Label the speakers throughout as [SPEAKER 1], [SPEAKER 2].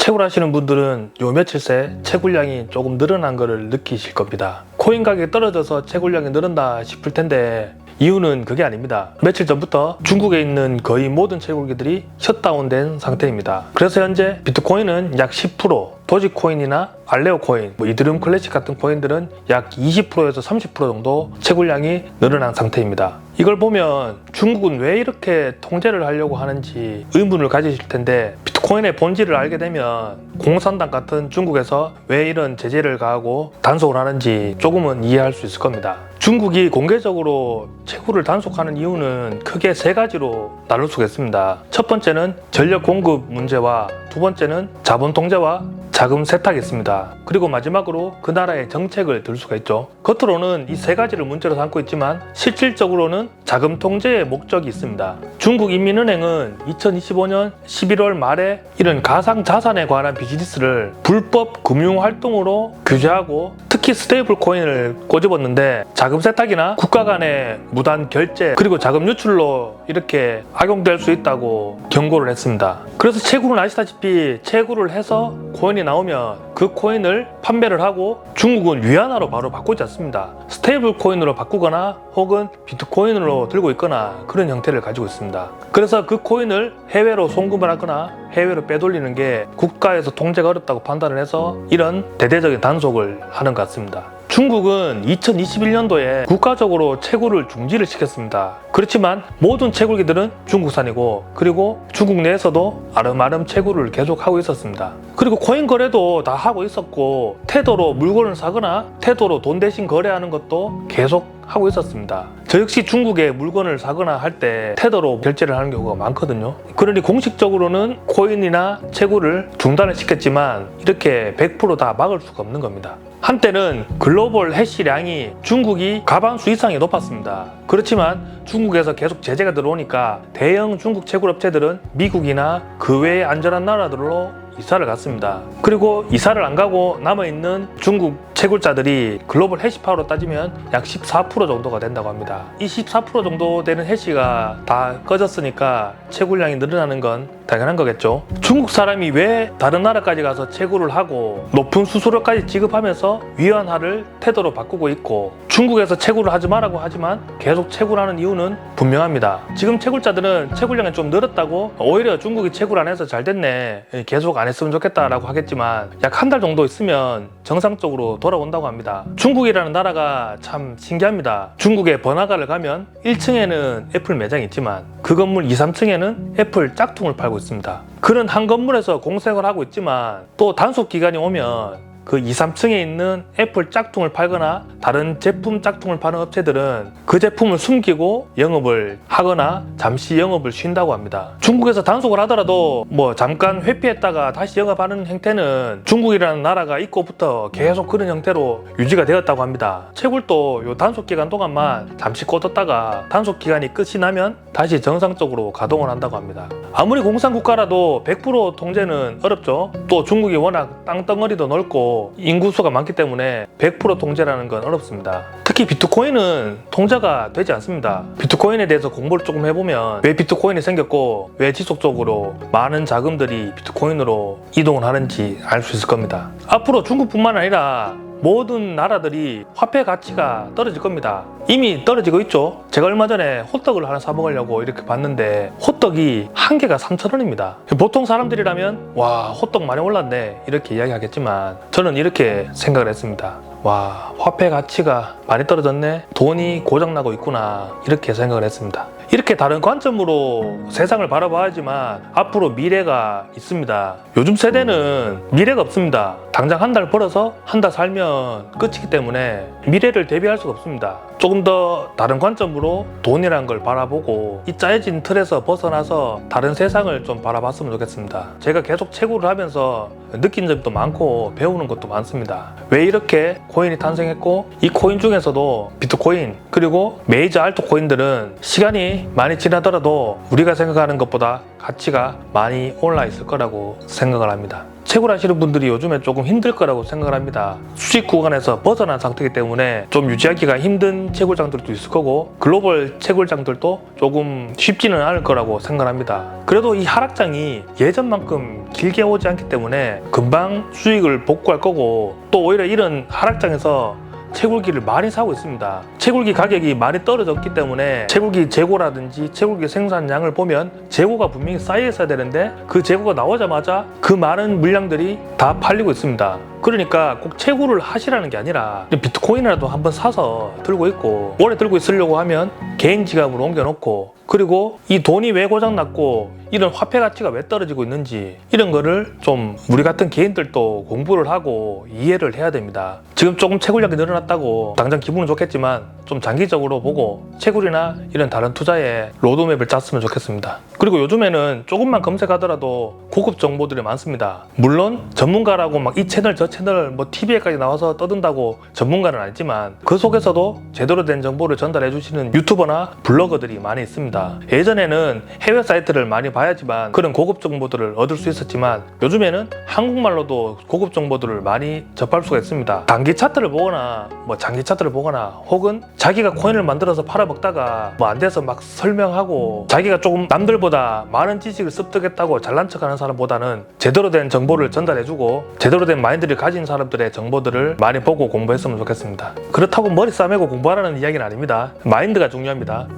[SPEAKER 1] 채굴 하시는 분들은 요 며칠 새 채굴량이 조금 늘어난 것을 느끼실 겁니다. 코인 가격이 떨어져서 채굴량이 늘은다 싶을 텐데 이유는 그게 아닙니다. 며칠 전부터 중국에 있는 거의 모든 채굴기들이 셧다운된 상태입니다. 그래서 현재 비트코인은 약 10%, 도지코인이나 알레오 코인, 이더리움 클래식 같은 코인들은 약 20%에서 30% 정도 채굴량이 늘어난 상태입니다. 이걸 보면 중국은 왜 이렇게 통제를 하려고 하는지 의문을 가지실 텐데, 비트코인의 본질을 알게 되면 공산당 같은 중국에서 왜 이런 제재를 가하고 단속을 하는지 조금은 이해할 수 있을 겁니다. 중국이 공개적으로 채굴을 단속하는 이유는 크게 세 가지로 나눌 수가 있습니다. 첫 번째는 전력 공급 문제와 두 번째는 자본 통제와 자금 세탁이 있습니다. 그리고 마지막으로 그 나라의 정책을 들 수가 있죠. 겉으로는 이 세 가지를 문제로 삼고 있지만 실질적으로는 자금 통제의 목적이 있습니다. 중국인민은행은 2025년 11월 말에 이런 가상자산에 관한 비즈니스를 불법 금융활동으로 규제하고 특히 스테이블 코인을 꼬집었는데, 자금 세탁이나 국가 간의 무단 결제 그리고 자금 유출로 이렇게 악용될 수 있다고 경고를 했습니다. 그래서 채굴은 아시다시피 채굴을 해서 코인이 나오면 그 코인을 판매를 하고 중국은 위안화로 바로 바꾸지 않습니다. 스테이블 코인으로 바꾸거나 혹은 비트코인으로 들고 있거나 그런 형태를 가지고 있습니다. 그래서 그 코인을 해외로 송금을 하거나 해외로 빼돌리는 게 국가에서 통제가 어렵다고 판단을 해서 이런 대대적인 단속을 하는 것 같습니다. 중국은 2021년도에 국가적으로 채굴을 중지를 시켰습니다. 그렇지만 모든 채굴기들은 중국산이고, 그리고 중국 내에서도 아름아름 채굴을 계속하고 있었습니다. 그리고 코인 거래도 다 하고 있었고, 태도로 물건을 사거나 태도로 돈 대신 거래하는 것도 계속 하고 있었습니다. 저 역시 중국에 물건을 사거나 할 때 테더로 결제를 하는 경우가 많거든요. 그러니 공식적으로는 코인이나 채굴을 중단을 시켰지만 이렇게 100% 다 막을 수가 없는 겁니다. 한때는 글로벌 해시량이 중국이 과반수 이상이 높았습니다. 그렇지만 중국에서 계속 제재가 들어오니까 대형 중국 채굴 업체들은 미국이나 그 외의 안전한 나라들로 이사를 갔습니다. 그리고 이사를 안 가고 남아있는 중국 채굴자들이 글로벌 해시파워로 따지면 약 14% 정도가 된다고 합니다. 이 14% 정도 되는 해시가 다 꺼졌으니까 채굴량이 늘어나는 건 당연한 거겠죠. 중국 사람이 왜 다른 나라까지 가서 채굴을 하고 높은 수수료까지 지급하면서 위안화를 테더로 바꾸고 있고, 중국에서 채굴을 하지 말라고 하지만 계속 채굴하는 이유는 분명합니다. 지금 채굴자들은 채굴량이 좀 늘었다고 오히려 중국이 채굴 안 해서 잘 됐네, 계속 안 했으면 좋겠다라고 하겠지만 약 한 달 정도 있으면 정상적으로 돌아온다고 합니다. 중국이라는 나라가 참 신기합니다. 중국의 번화가를 가면 1층에는 애플 매장이 있지만 그 건물 2, 3층에는 애플 짝퉁을 팔고 있습니다. 그런 한 건물에서 공생을 하고 있지만 또 단속 기간이 오면 그 2, 3층에 있는 애플 짝퉁을 팔거나 다른 제품 짝퉁을 파는 업체들은 그 제품을 숨기고 영업을 하거나 잠시 영업을 쉰다고 합니다. 중국에서 단속을 하더라도 잠깐 회피했다가 다시 영업하는 형태는 중국이라는 나라가 있고부터 계속 그런 형태로 유지가 되었다고 합니다. 채굴도 요 단속 기간 동안만 잠시 꺼뒀다가 단속 기간이 끝이 나면 다시 정상적으로 가동을 한다고 합니다. 아무리 공산국가라도 100% 통제는 어렵죠. 또 중국이 워낙 땅덩어리도 넓고 인구수가 많기 때문에 100% 통제라는 건 어렵습니다. 특히 비트코인은 통제가 되지 않습니다. 비트코인에 대해서 공부를 조금 해보면 왜 비트코인이 생겼고 왜 지속적으로 많은 자금들이 비트코인으로 이동을 하는지 알 수 있을 겁니다. 앞으로 중국뿐만 아니라 모든 나라들이 화폐 가치가 떨어질 겁니다. 이미 떨어지고 있죠. 제가 얼마 전에 호떡을 하나 사 먹으려고 이렇게 봤는데 호떡이 한 개가 3,000원입니다. 보통 사람들이라면 와, 호떡 많이 올랐네 이렇게 이야기하겠지만 저는 이렇게 생각을 했습니다. 와, 화폐 가치가 많이 떨어졌네, 돈이 고장나고 있구나, 이렇게 생각을 했습니다. 이렇게 다른 관점으로 세상을 바라봐야지만 앞으로 미래가 있습니다. 요즘 세대는 미래가 없습니다. 당장 한 달 벌어서 한 달 살면 끝이기 때문에 미래를 대비할 수가 없습니다. 조금 더 다른 관점으로 돈이란 걸 바라보고 이 짜여진 틀에서 벗어나서 다른 세상을 좀 바라봤으면 좋겠습니다. 제가 계속 채굴을 하면서 느낀 점도 많고 배우는 것도 많습니다. 왜 이렇게 코인이 탄생했고, 이 코인 중에서도 비트코인 그리고 메이저 알트 코인들은 시간이 많이 지나더라도 우리가 생각하는 것보다 가치가 많이 올라 있을 거라고 생각을 합니다. 채굴 하시는 분들이 요즘에 조금 힘들 거라고 생각을 합니다. 수익 구간에서 벗어난 상태이기 때문에 좀 유지하기가 힘든 채굴장들도 있을 거고 글로벌 채굴장들도 조금 쉽지는 않을 거라고 생각을 합니다. 그래도 이 하락장이 예전만큼 길게 오지 않기 때문에 금방 수익을 복구할 거고, 또 오히려 이런 하락장에서 채굴기를 많이 사고 있습니다. 채굴기 가격이 많이 떨어졌기 때문에 채굴기 재고라든지 채굴기 생산량을 보면 재고가 분명히 쌓여 있어야 되는데 그 재고가 나오자마자 그 많은 물량들이 다 팔리고 있습니다. 그러니까 꼭 채굴을 하시라는 게 아니라 비트코인이라도 한번 사서 들고 있고, 오래 들고 있으려고 하면 개인 지갑으로 옮겨놓고, 그리고 이 돈이 왜 고장났고 이런 화폐 가치가 왜 떨어지고 있는지 이런 거를 좀 우리 같은 개인들도 공부를 하고 이해를 해야 됩니다. 지금 조금 채굴량이 늘어났다고 당장 기분은 좋겠지만 좀 장기적으로 보고 채굴이나 이런 다른 투자에 로드맵을 짰으면 좋겠습니다. 그리고 요즘에는 조금만 검색하더라도 고급 정보들이 많습니다. 물론 전문가라고 막 이 채널 저 채널 뭐 TV에까지 나와서 떠든다고 전문가는 아니지만 그 속에서도 제대로 된 정보를 전달해 주시는 유튜버나 블로거들이 많이 있습니다. 예전에는 해외 사이트를 많이 봐야지만 그런 고급 정보들을 얻을 수 있었지만 요즘에는 한국말로도 고급 정보들을 많이 접할 수가 있습니다. 단기 차트를 보거나 뭐 장기 차트를 보거나, 혹은 자기가 코인을 만들어서 팔아먹다가 뭐 안 돼서 막 설명하고 자기가 조금 남들보다 많은 지식을 습득했다고 잘난 척하는 사람보다는 제대로 된 정보를 전달해주고 제대로 된 마인드를 가진 사람들의 정보들을 많이 보고 공부했으면 좋겠습니다. 그렇다고 머리 싸매고 공부하라는 이야기는 아닙니다. 마인드가 중요합니다.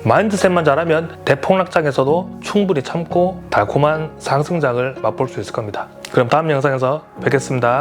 [SPEAKER 1] 마인드셋만 잘하면 대폭락장에서도 충분히 참고 달콤한 상승장을 맛볼 수 있을 겁니다. 그럼 다음 영상에서 뵙겠습니다.